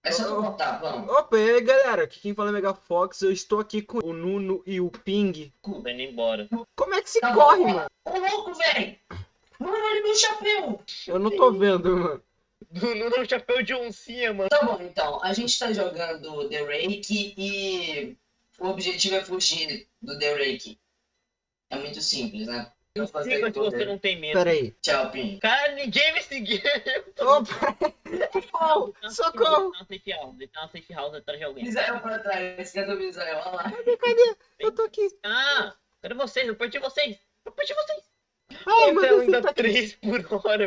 É só tu botar, vamos. Opa, e aí galera, aqui quem fala é Megafox, eu estou aqui com o Nuno e o Ping. Tô indo embora. Como é que se Tá corre, bom. mano? Ô louco, velho! Mano, olha meu chapéu! Eu não tô vendo, mano. No chapéu de oncinha, mano. Tá bom, então. A gente tá jogando The Rake e o objetivo é fugir do The Rake. É muito simples, né? Eu vou fazer Siga se tudo. você não tem medo. Pera aí. Tchau, Pim. Cara, ninguém me seguiu. Opa! Oh, socorro! Tá na safe house. Ele tá na safe house atrás de alguém. Misael pra trás. Cadê o Misael? Olha lá. Cadê? Eu tô aqui. Ah, cadê vocês? Eu perdi vocês. Eu perdi vocês. Ai, Eu meu tenho Deus, ainda tá aqui. 3 por hora.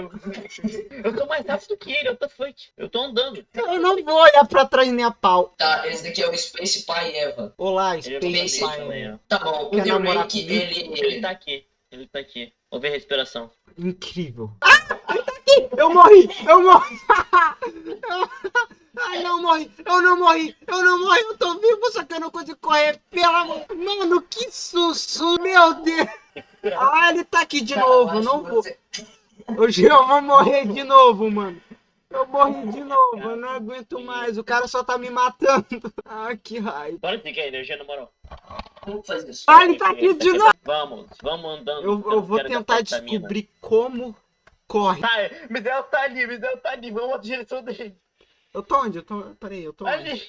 Eu tô mais rápido que ele, what the fuck? Eu tô andando. Eu não vou olhar pra trás nem a pau. Tá, esse daqui é o Space Pie Eva. Olá, Ele é Space meu Pie. também, ó. Tá bom, o Quer The namorar Rake, comigo? Ele tá aqui. Ele tá aqui. Ouve a respiração. Incrível. Ah, ele tá aqui! Eu morri! Eu morri! Ai, não morri! Eu não morri! Eu não morri! Eu tô vivo, só que eu não consigo correr pela... Mano, que susto! Meu Deus! Ah, ele tá aqui de Tá, novo, eu acho não que vou. você- Hoje eu vou morrer de novo, mano. Eu morri de novo, eu não aguento mais. O cara só tá me matando. Ah, que raiva. Bora ficar a energia na moral. Vamos fazer isso. Ah, ele tá aqui de novo. Vamos andando. Eu vou tentar descobrir como corre. Tá, Misael tá ali, vamos na direção dele. Eu tô onde? Peraí, eu tô onde? Ali.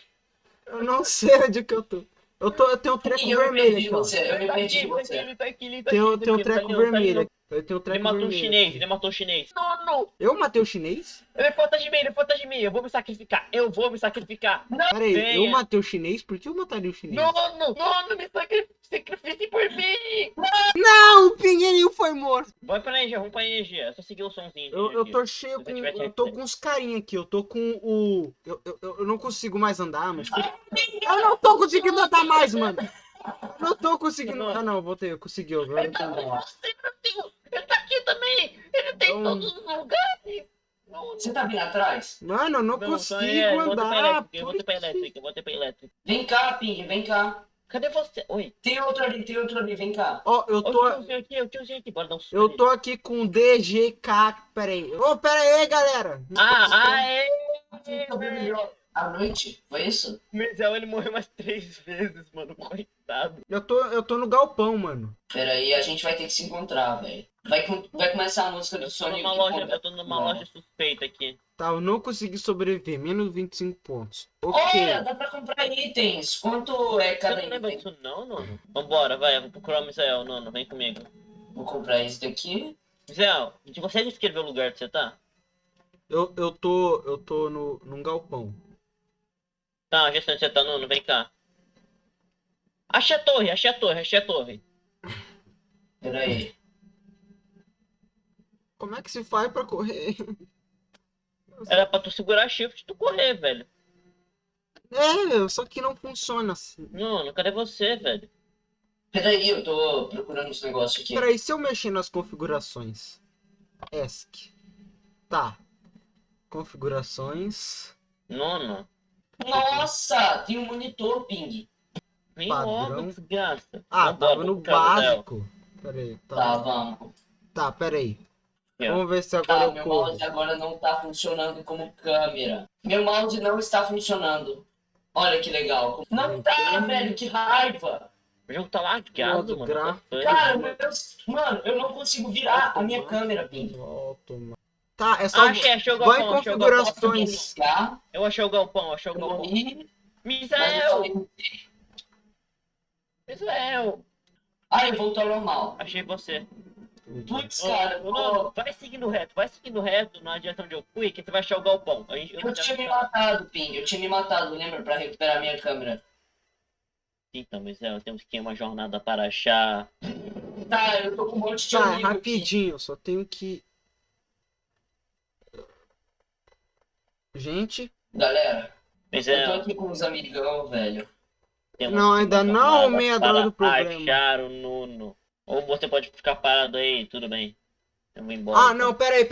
Eu não sei onde que eu tô. Eu tenho um treco Ih, eu me vermelho perdi de aqui, ó. você. Eu me Tá perdi de aqui, você. ele tá aqui, Tem um tá treco ali, vermelho tá aqui. Eu tenho um Ele treco matou um vermelho. chinês, ele matou um chinês. Não, Eu matei o chinês? ele foi atrás de mim, eu vou me sacrificar, Peraí, eu Venha. matei o chinês? Por que eu mataria o chinês? Nono, me sacrifique por mim. Não, o pingueirinho foi morto. Vamos pra energia, é só seguir o somzinho de Eu energia. tô cheio com. Eu tô com uns carinha aqui. Eu tô com o. Eu não consigo mais andar, mas. Eu não tô conseguindo andar mais, mano. Não tô conseguindo. Ah, não, voltei. Eu consegui. Agora eu tô andando. Meu Deus, ele tá aqui também, ele tem Então- todos os lugares. Você tá vindo atrás? Mano, eu não Não, consigo eu vou ter pra andar. elétrica, eu vou ter pra elétrica, eu vou ter pra elétrica. Vem cá, Ping, vem cá. Cadê você? Oi. Tem outro ali, vem cá. Ó, eu Olha tô. o tiozinho aqui, bora dar um susto Eu nele. tô aqui com DGK. Pera aí. Ô, pera aí, galera. É. Sobreviveu à noite, foi isso? Misael, ele morreu umas 3 vezes, mano, coitado. Eu tô no galpão, mano. Pera aí, a gente vai ter que se encontrar, velho. Vai começar a música do Eu Sonic. tô numa loja suspeita aqui. Tá, eu não consegui sobreviver. Menos 25 pontos. Ok. Olha, dá pra comprar itens. Quanto é Você cada não lembra item? disso não, Nono? Vambora, vai, eu vou procurar o Misael, Nono, vem comigo. Vou comprar esse daqui. Misael, a gente consegue escrever o lugar que você tá? Eu tô num galpão. Tá, já sei onde você tá, Nono, vem cá. Achei a torre. Pera aí. Como é que se faz pra correr? Era pra tu segurar shift e tu correr, velho. Só que não funciona assim. Nono, cadê você, velho? Pera aí, eu tô procurando esse negócio aqui. Peraí, se eu mexer nas configurações. ESC. Tá. Configurações. Nono, Nossa, tem um monitor, Ping. vem Padrão. logo, desgraça. Ah, Vambora, tava no vou procurar o Misael. básico. Peraí, Tá, tá. vamos. Tá, peraí. Aqui, ó. Vamos ver se Tá, agora eu meu corro. mouse agora não tá funcionando como câmera. Meu mouse não está funcionando. Olha que legal. Não tá, velho, que raiva. O jogo tá lagado, Modo mano. gráfico. what the fuck? Cara, mano, eu não consigo virar a minha câmera, Ping. Tá, é só. Achei o Vai em galpão, configurações. Tá? Eu achei o galpão. Eu morri, mas eu Misael! falei, Misael! ai, voltou ao normal. Achei você. Putz, Ô, cara, ô, Nono, vai seguindo reto na direção onde eu fui, que você vai achar o galpão. eu tinha me matado, Ping. Eu tinha me matado, lembra? Pra recuperar minha câmera. Então, Misael, temos que ir uma jornada para achar. Tá, eu tô com um monte de Tá, amigo aqui. rapidinho, só tenho que. Gente. Galera, eu tô Misael, aqui com uns amigão, velho. temos Não, que ir ainda uma não jornada arrumei a droga do para problema. achar o Nuno. Ou você pode ficar parado aí, tudo bem. Eu vou embora. Ah, não, peraí.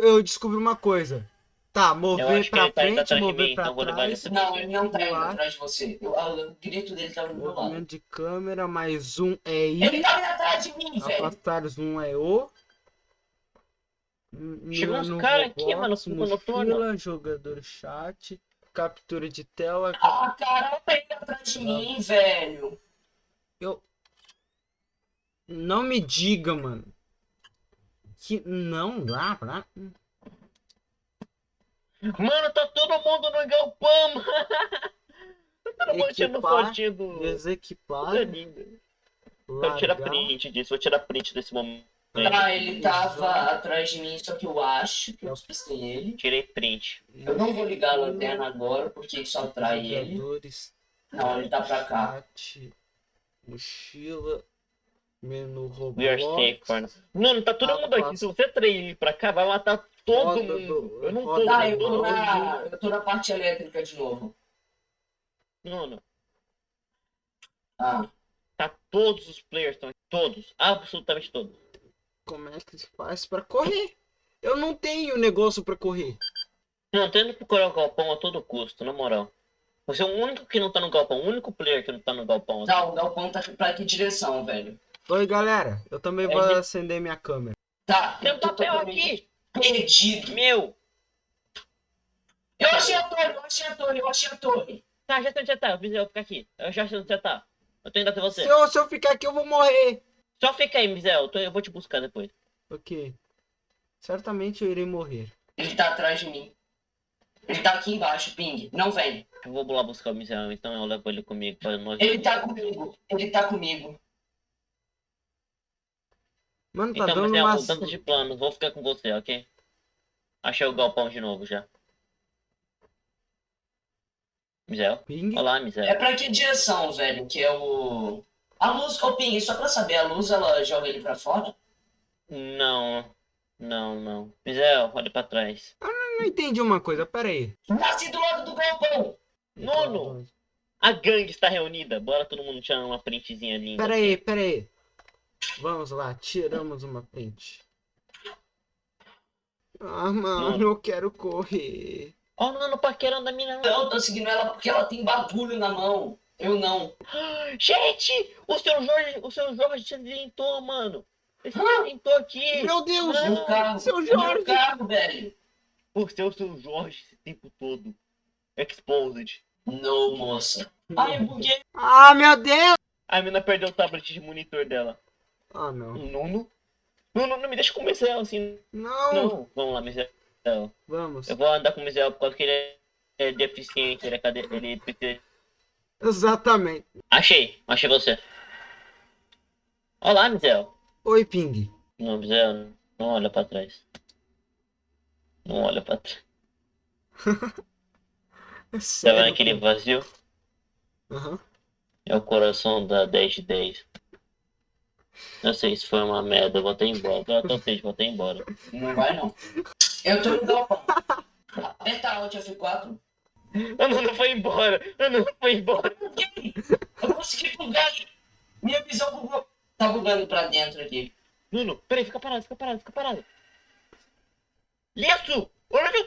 Eu descobri uma coisa. Tá, Eu mover acho que pra ele tá indo frente, atrás de mover mim, pra então vou levar trás. ele. Não, ele não tá indo Lá. atrás de você. O grito dele tava do meu lado. Movimento de câmera, mais um é I. Ele tá indo atrás de mim, velho. Afastar um é O. Chegou Mirar uns no cara aqui, Roblox, mano, com noturno. mochila, jogador chat. captura de tela. Ah, caramba, ele tá atrás de mim, velho. Eu. Não me diga, mano. Que não dá pra. Mano, tá todo mundo no galpão, mano. Todo mundo tirando Equipar, fotinho do... desequipar, Coisa linda. Quero tirar largar. print disso, vou tirar print desse momento. Ah, ele tava atrás de mim, só que eu acho que eu pistei ele. Tirei print. Eu não vou ligar a lanterna agora, porque isso atrai ele. Jogadores, Não, ele tá pra cá. chat, mochila, menu We are safe, Roblox. mano. Mano, tá todo mundo aqui. Se você trair ele pra cá, vai matar todo Roda mundo. do- Eu não tô roda Tá, do- eu tô todo mundo. eu tô na parte elétrica de novo. Mano, Ah, tá todos os players estão aqui. Todos. Absolutamente todos. Como é que se faz pra correr? Eu não tenho negócio pra correr. Não, tendo que procurar o galpão a todo custo, na moral. Você é o único que não tá no galpão. O único player que não tá no galpão. tá, o galpão tá pra que direção, velho? Oi, galera. Eu também vou acender minha câmera. Tá, Tem um eu tô papel totalmente aqui. perdido. Meu. Eu achei a torre, eu achei a torre, eu achei a torre. Tá, já sei onde você tá. Eu fiz eu ficar aqui. Eu já sei onde você tá. Eu tô indo até você. Se eu ficar aqui, eu vou morrer. Só fica aí, Mizel. Eu vou te buscar depois. Ok. Certamente eu irei morrer. Ele tá atrás de mim. Ele tá aqui embaixo, ping. Não vem. Eu vou lá buscar o Mizel, então eu levo ele comigo pra nós. Ele tá comigo. Ele tá comigo. Mano, tá Então, dando Mizel, umas... mudança de planos. Vou ficar com você, ok? Achei o galpão de novo já. Mizel? Ping. Olá, Mizel. É pra que direção, velho? Que é o... A luz, ô ping, só pra saber, a luz ela joga ele pra fora? Não. Não. Mizel, olha pra trás. Não entendi uma coisa, pera aí. Nasce do lado do galpão. Nono! A gangue está reunida. Bora todo mundo tirar uma printzinha linda. Pera aí. Vamos lá, tiramos uma print. Ah, mano, eu quero correr. Ó, o Nono paquerando a mina. Eu tô seguindo ela porque ela tem bagulho na mão. Eu não. Gente! O seu Jorge se acidentou, mano. Ele se acidentou aqui. Meu Deus! Não. Meu carro. Seu Jorge! Meu carro, velho. Por ser o seu Jorge esse tempo todo. Exposed. Não, moça. Ai, eu buguei. Ah, meu Deus! A mina perdeu o tablet de monitor dela. Ah, não. Nono? Nono, não me deixa com o Mizel assim. Não! Não. Vamos lá, Mizel. Vamos. Eu vou andar com o Mizel por causa que ele é deficiente. Ele precisa... Exatamente. Achei você. Olá, Mizel. Oi, Ping. Não, Mizel, não olha pra trás. Não olha pra trás. É Tá sério. vendo aquele vazio? Aham. É o coração da 10 de 10. Eu sei, isso foi uma merda, eu vou até embora. Eu tô triste, vou até embora. Não vai, não. Eu tô no galpão. Aperta Alt F4. Eu não foi embora. Eu não foi embora. Eu consegui bugar. Minha visão bugou. Tá bugando pra dentro aqui. Nuno, peraí, fica parado. Isso! Olha onde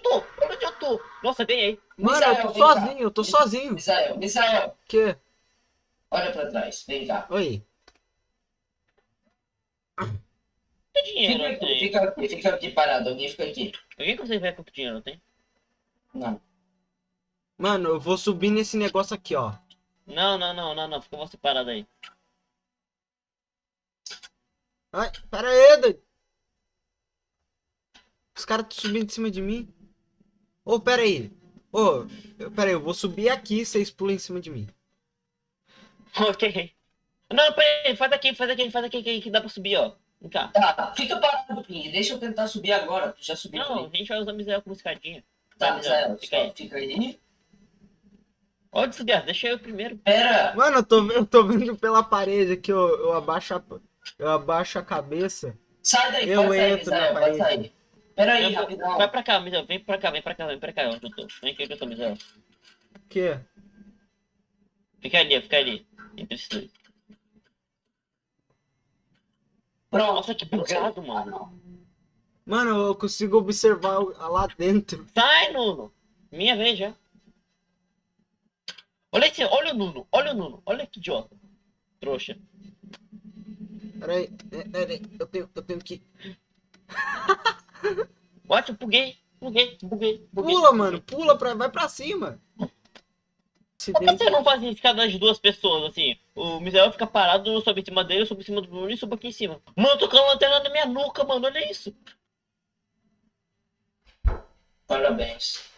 eu tô. Nossa, ganhei. Mano, Misael, eu tô vem cá. sozinho, eu tô sozinho. Misael, Que? olha pra trás. Vem cá. Oi. Que dinheiro eu tenho? Fica aqui parado. Alguém fica aqui. Alguém consegue ver quanto dinheiro eu tenho? Não. Mano, eu vou subir nesse negócio aqui, ó. Não. Fica você parado aí. Ai, pera aí, doido. Os caras estão subindo em cima de mim. Ô, pera aí. Ô, pera aí, eu vou subir aqui, vocês pulam em cima de mim. Ok. Não, peraí, faz aqui que dá pra subir, ó. Vem cá. Tá, fica parado, Ping. Deixa eu tentar subir agora. Tu já subiu Não, a comigo. gente vai usar o Misael como escadinha. Tá, Misael, fica aí. fica aí. Ó, desgraça, deixa eu primeiro. Pera. Mano, eu tô vendo pela parede aqui, eu abaixo a cabeça. Sai daí, Eu pode sair, entro na Misael, pode parede. sair. Pera aí, Eu- rapidão. Vai pra cá, Misael, vem pra cá, onde eu tô. Vem aqui onde eu tô, Misael. Que? Fica ali, entre esses dois. Pronto. Nossa, que bugado, mano. Mano, eu consigo observar lá dentro. Sai, Nuno. Minha vez já. Olha esse, olha o Nuno, olha que idiota. Trouxa. Pera aí, eu tenho que... What? Eu buguei. Buguei. Pula, mano. Pula, vai pra cima. Se Por que deita. você não faz isso cada das duas pessoas, assim? O Misael fica parado, eu subo em cima dele, eu subo em cima do Bruno e subo aqui em cima. Mano, eu tô com a lanterna na minha nuca, mano, olha isso. Parabéns.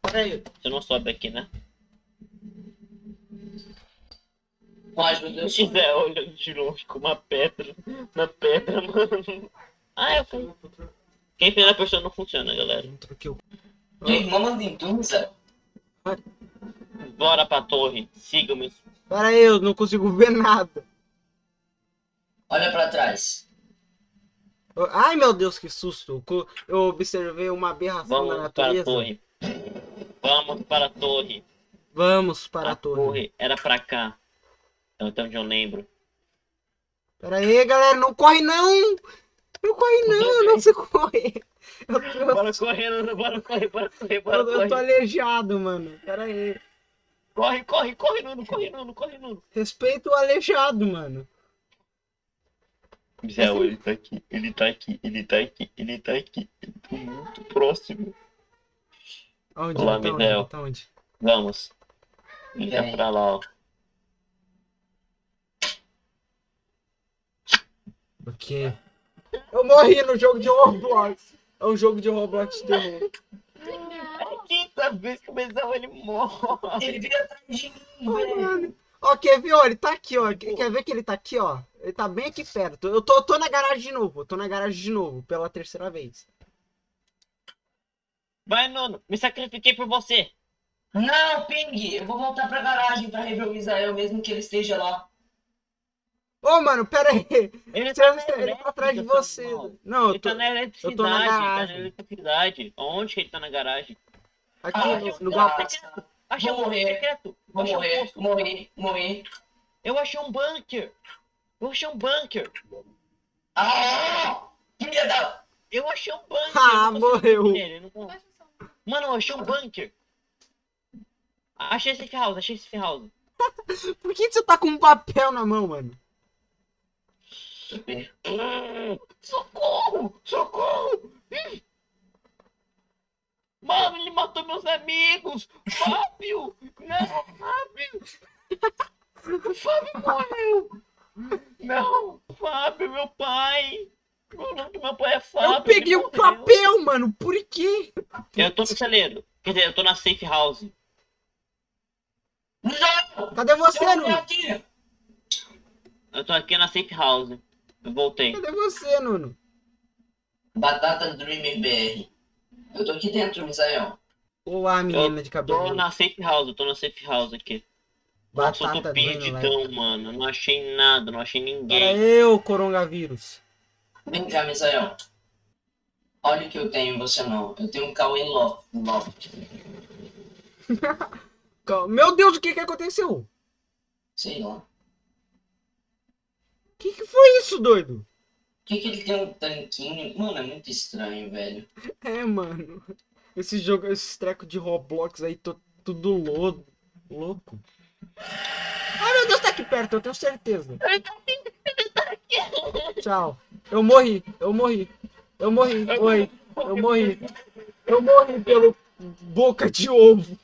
Peraí. Você não sobe aqui, né? Com a ajuda O do Misael olhando de longe com uma pedra na pedra, mano. Ah, eu fui. Quem fez a pessoa não funciona, galera. Troquei o... Irmão Maventura, Zé. Bora pra torre, sigam-me. Pera aí, eu não consigo ver nada. Olha pra trás. Ai, meu Deus, que susto. Eu observei uma aberração da Vamos para a natureza. torre. Vamos para a torre. Vamos para A a torre. era pra cá. Então onde eu lembro. Pera aí, galera, não corre não! Não corre não, não se corre. Bora correndo, bora correr. Eu tô aleijado, mano. Pera aí. Corre, Nuno. Respeita o aleijado, mano. Zé, ele tá aqui. Ele tá muito próximo. Onde? Olá, Tá Misael. onde? Tá onde? Vamos. Ele tá Vem. pra lá, ó. Ok. Eu morri no jogo de Roblox. É um jogo de Roblox de terror. É a quinta vez que o Misael ele morre. Ele veio atrás de mim, Oh, velho. mano. Ó, quer ver, ó? Ele tá aqui, ó. Quer ver que ele tá aqui, ó? Ele tá bem aqui perto. Eu tô na garagem de novo. Eu tô na garagem de novo, pela terceira vez. Vai, Nuno. Me sacrifiquei por você. Não, Ping, eu vou voltar pra garagem pra rever o Misael, mesmo que ele esteja lá. Ô, mano, pera aí. Ele Ele tá atrás de você. Não, Ele tá na eletricidade. eu tô na Ele tá na garagem. eletricidade. Onde que ele tá na garagem? Aqui no Ah, galpão. Achei um Vou poço morrer. secreto. Vou Achei um morrer, poço. morrer. Eu achei um bunker. Ah! Filha da... Eu achei um bunker. Ah, Eu não consigo morreu. ver ele, não consigo. Mano, eu achei um bunker. Achei esse house. Por que você tá com um papel na mão, mano? Socorro! Mano, ele matou meus amigos! Fábio! Não, Fábio! O Fábio morreu! Não, Fábio, meu pai! O nome do meu pai é Fábio. Eu peguei ele um morreu. papel, mano. Por quê? Eu tô no celeiro. Quer dizer, eu tô na safe house. Não! Cadê você, Não, Nuno? aqui! Eu tô aqui na safe house. Eu voltei. Cadê você, Nuno? Batata Dreamer BR. Eu tô aqui dentro, Misael. Olá, menina de Tô cabelo. na safe house, aqui. Nossa, eu tô Batata doendo lá. perdidão, mano. Não achei nada, não achei Para ninguém. eu, coronavírus. Vem cá, Misael. Olha o que eu tenho, você não. Eu tenho um Cauê Loft. Meu Deus, o que aconteceu? Sei lá. O que foi isso, doido? Por que ele tem um tanquinho? Mano, é muito estranho, velho. É, mano. Esse jogo, esse treco de Roblox aí, tudo louco. Ai, meu Deus, tá aqui perto, eu tenho certeza. Tchau. Eu morri. Oi. Eu morri pelo boca de ovo.